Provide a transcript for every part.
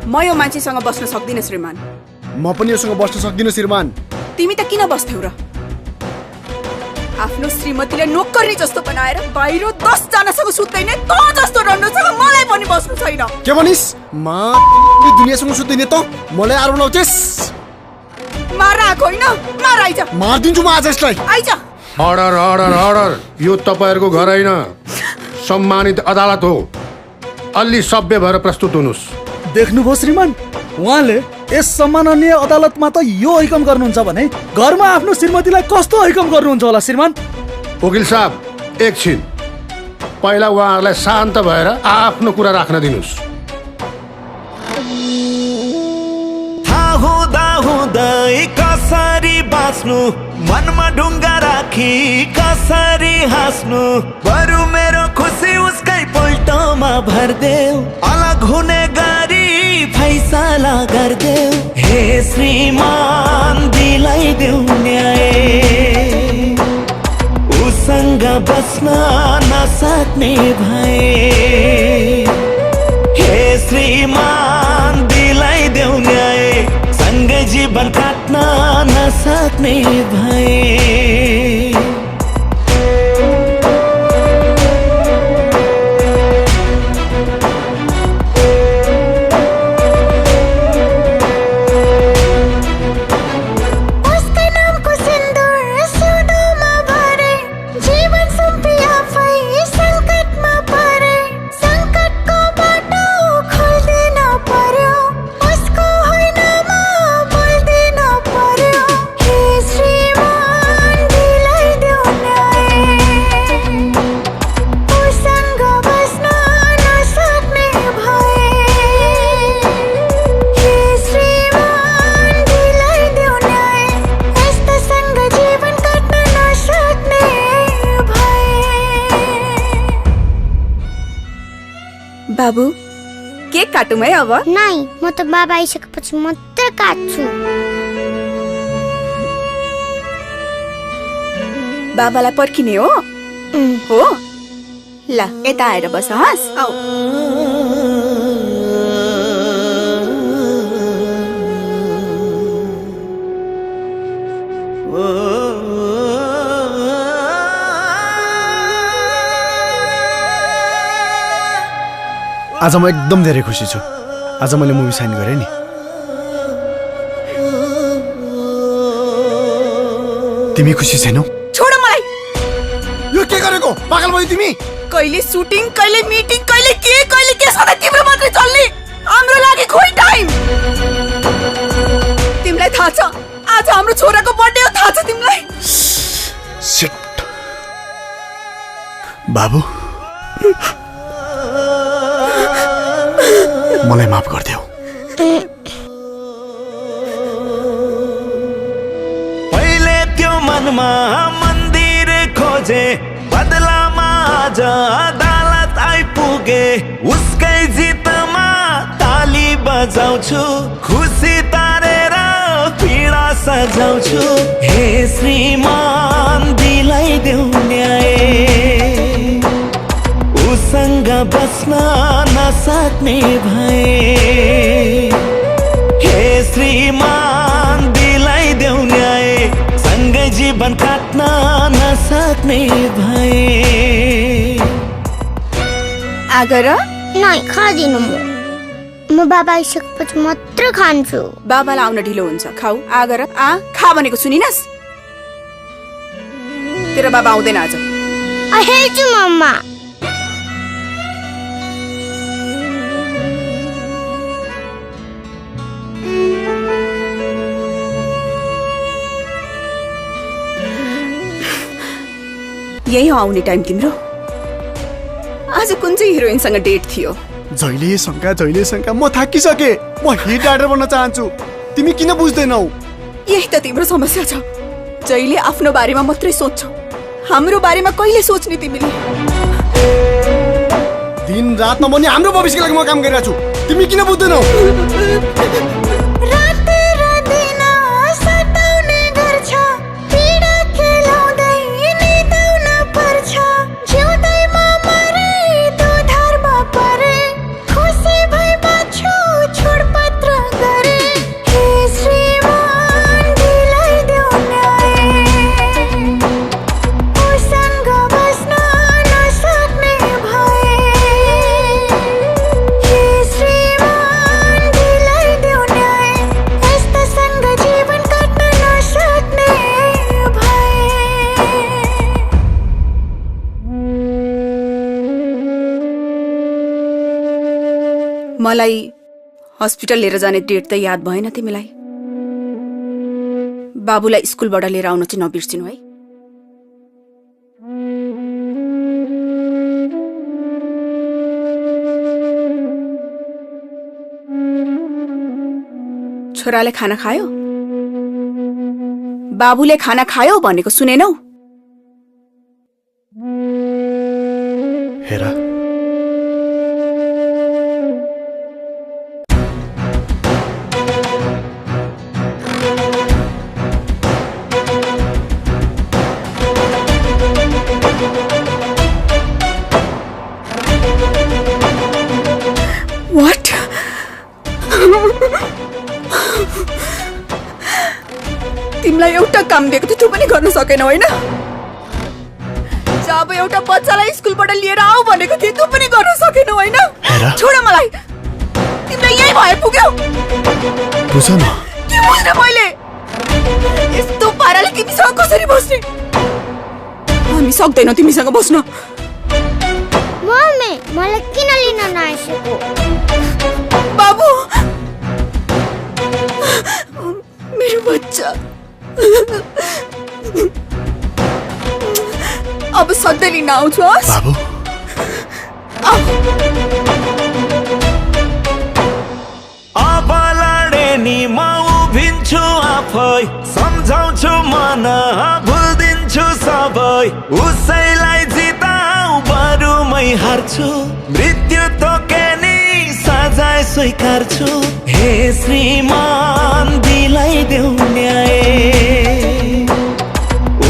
म यो मान्छेसँग बस्न सक्दिन श्रीमान। म पनि योसँग बस्न सक्दिन श्रीमान। तिमी त किन बस्थ्यौ र? आफ्नो श्रीमतीले नोकरी जस्तो बनाएर बाहिर 10 जनासँग सुत्दैन त जस्तो रन्डोसँग मलाई पनि बस्नु छैन। के भनिस्? म दुनियासँग सुत्दैन त मलाई आरो लाउँछस्? मार आएको होइन, मार आइज। मार्दिन्छु म आज यसलाई। आइज। Order order order. यो तपाईहरुको घर हैन, सम्मानित अदालत हो। अलि सभ्य भएर प्रस्तुत हुनुस्। देख्नुभयो श्रीमान, उहाँले यस सम्माननीय अदालतमा त यो ऐकम गर्नुहुन्छ भने घरमा आफ्नो श्रीमतीलाई कस्तो ऐकम गर्नुहुन्छ होला श्रीमान? वकिल साहब, एकछिन पहिला उहाँहरूलाई शान्त भएर आफ्नो कुरा राख्न दिनुस्। कसरी बाँच्नु, मनमा ढुङ्गा राखी कसरी हाँस्नु, बरु मेरो खुसी उसकै पल्टोमा भर्देऊ, अलग हुने गरी फैसला गर्देऊ। हे श्रीमान दिलाइदेऊ न्याय, उसँग बस्न नसक्ने भए। हे श्रीमान दिलाइदेऊ न्याय, सँगै जीवन काट्न नसक्ने भए। बाबु, केक काटौँ है अब? नहीं, म त बाबा आइसकेपछि मात्र काट्छु। बाबालाई पर्खिने हो? हो ल, यता आएर बस। हस् आऊ। आज म एकदम धेरै खुसी छु। आज मैले मुभी साइन गरेँ नि। तिमी खुसी छैनौ? छोड मलाई। यो के गरेको? पागल भयो तिमी? कहिले सुटिङ, कहिले मिटिङ, कहिले के सधैँ तिम्रो मात्रै चल्ने। हाम्रो लागि खोइ टाइम। तिमीलाई थाहा छ आज हाम्रो छोराको बर्थडे हो? थाहा छ तिमीलाई? शिट। बाबु, मलाई माफ गरिदेऊ। पहिले त्यो मनमा मन्दिर खोजे, बदलामा आज अदालत आइपुगे। उसकै जितमा ताली बजाउँछु, खुसी तारेर पीडा सजाउँछु। हे श्रीमान दिलाइदेऊ न्याय, उसँग बस्न नसक्ने भए। हे श्रीमान दिलाइदेऊ न्याय, सँगै जीवन काट्न नसक्ने भए। आगर नहीं, खादिनु म बाबा आइसकेपछि मात्र खान्छु। बाबालाई आउन ढिलो हुन्छ। खाऊ। आगर खा भनेको सुनिनस्? तेरो बाबा आउँदैन आज। I hate you, मम्मा। यही हो आउने टाइम तिम्रो? आज कुन चाहिँ हिरोइनसँग डेट थियो? जहिले शङ्का म थाकिसके। म हिट राइटर बन्न चाहन्छु। तिमी किन बुझ्दैनौ? यही त तिम्रो समस्या छ। जहिले आफ्नो बारेमा मात्रै सोच्छौ, हाम्रो बारेमा कहिले सोच्ने तिमीले? दिन रात नभनी हाम्रो भविष्यको लागि म काम गरिरहेको छु। तिमी किन बुझ्दैनौ? छोड मलाई हस्पिटल लिएर जाने डेट त याद भएन तिमीलाई। बाबुलाई स्कुलबाट लिएर आउन चाहिँ नबिर्सिनु है। छोराले खाना खायो? बाबुले खाना खायो भनेको सुनेनौ? हेर What? तिमीलाई एउटा काम दिएको थियो त्यो पनि गर्न सकेनौ होइन? जब एउटा बच्चालाई स्कुलबाट लिएर आऊ भनेको थिएँ त्यो पनि गर्न सकेनौ होइन? छोड मलाई। तिमीलाई यही भए पुग्यो। बुझ न के बुझ्न मैले? यस्तो पाराले तिमीसँग कसरी बस्ने? हामी सक्दैनौ तिमीसँग बस्न। मम्मी मलाई किन लिन नआसेको? बाबु मेरो बच्चा अब सधैँ लिन आउँछु हस्? बाबु अब लडे नि म उभिन्छु आफै, सम्झाउँछु मन भुलिदिन्छु सबै, उसैलाई जिताउ बरु मै हार्छु, मृत्यु तोके नि सजाय स्वीकार्छु। हे श्रीमान दिलाइदेऊ न्याय,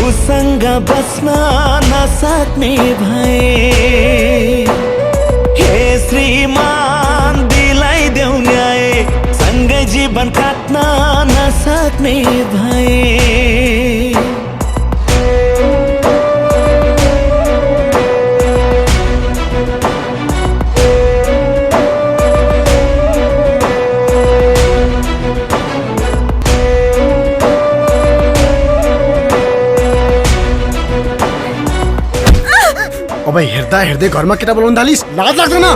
उसँग बस्न नसक्ने भए। हे श्रीमान दिलाइदेऊ न्याय, सँगै जीवन काट्न नसक्ने भए। अब हेर्दा हेर्दै घरमा केटा बोलाउन थालिस्, लाज लाग्दैन?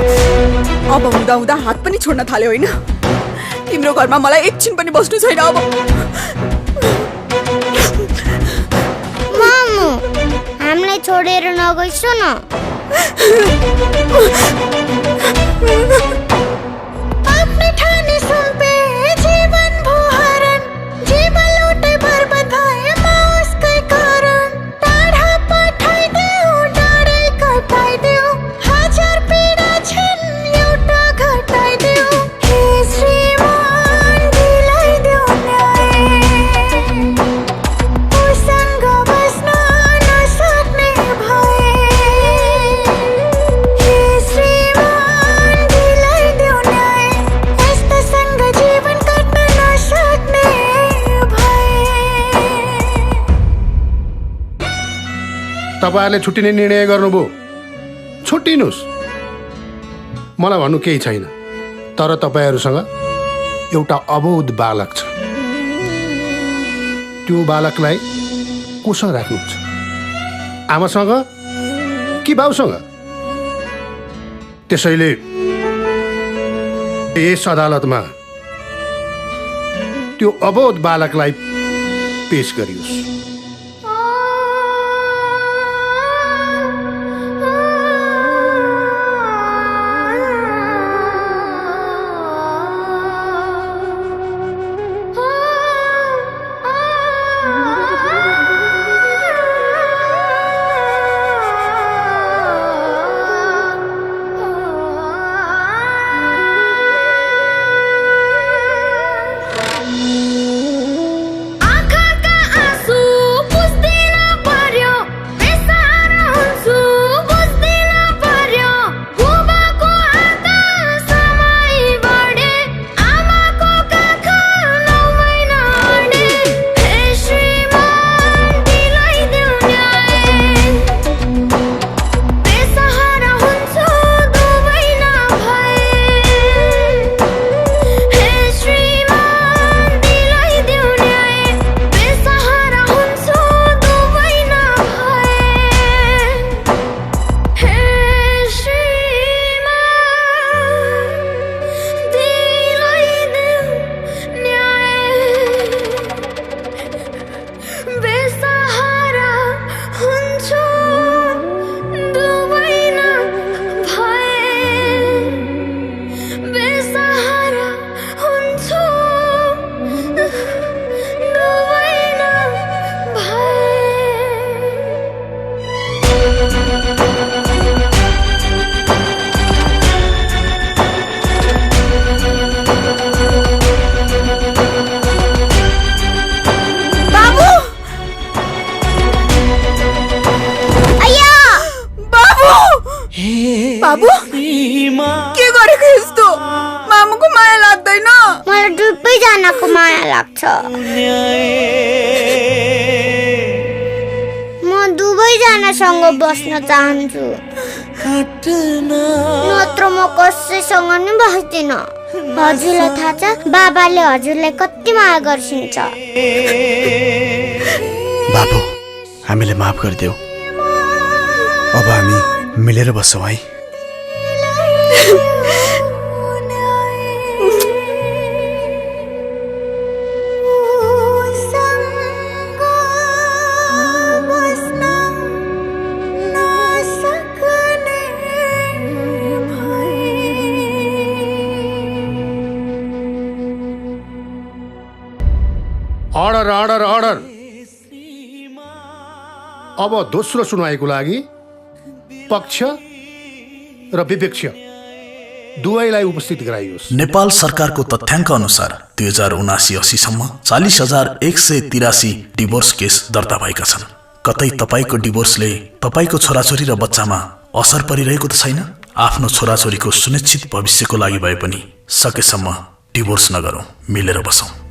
अब हुँदा हुँदा हात पनि छोड्न थाल्यो होइन? तिम्रो घरमा मलाई एकछिन पनि बस्नु छैन अब। मामु हामीलाई छोडेर नगइसु न। आफ्नै ठाने सुम्पे जीवन भोहरन, जीवन लुटे बर्बाद भए उसकै कारण। टाढा पठाइदेऊ, टाढै कटाइदेऊ, हजार पीडा छन् एउटा घटाइदेऊ। हे श्रीमान दिलाइदेऊ न्याय, उसँग बस्न नसक्ने भए। हे श्रीमान दिलाइदेऊ न्याय, यस्तासँग जीवन काट्न नसक्ने भए। तपाईँहरूले छुट्टिने निर्णय गर्नुभयो, छुट्टिनुहोस्। मलाई भन्नु केही छैन, तर तपाईँहरूसँग एउटा अबोध बालक छ। त्यो बालकलाई कोसँग राख्नुहुन्छ? आमासँग कि बाउसँग? त्यसैले यस अदालतमा त्यो अबोध बालकलाई पेश गरियोस्। आँखाका आँसु बाबु के गरेको यस्तो मामुको माया लाग्दैन मलाई दुवैजनाको माया लाग्छ म दुवैजनासँग बस्न चाहन्छु नत्र म कसैसँग नि बस्दिन हजुरलाई थाहा छ बाबाले हजुरलाई कति माया गर्छिन्छ बाबु हामीले माफ गरिदेऊ अब हामी मिलेर बस्छौँ है अर्डर अर्डर अर्डर अब दोस्रो सुनवाईको लागि पक्ष र विपक्ष दुवैलाई उपस्थित गराइयोस् नेपाल सरकारको तथ्याङ्क अनुसार 2079-80 सम्म 40,183 डिभोर्स केस दर्ता भएका छन् कतै तपाईको डिभोर्सले तपाईको छोराछोरी र बच्चामा असर परिरहेको त छैन आफ्नो छोराछोरीको सुनिश्चित भविष्यको लागि भए पनि सकेसम्म डिभोर्स नगरौँ मिलेर बसौँ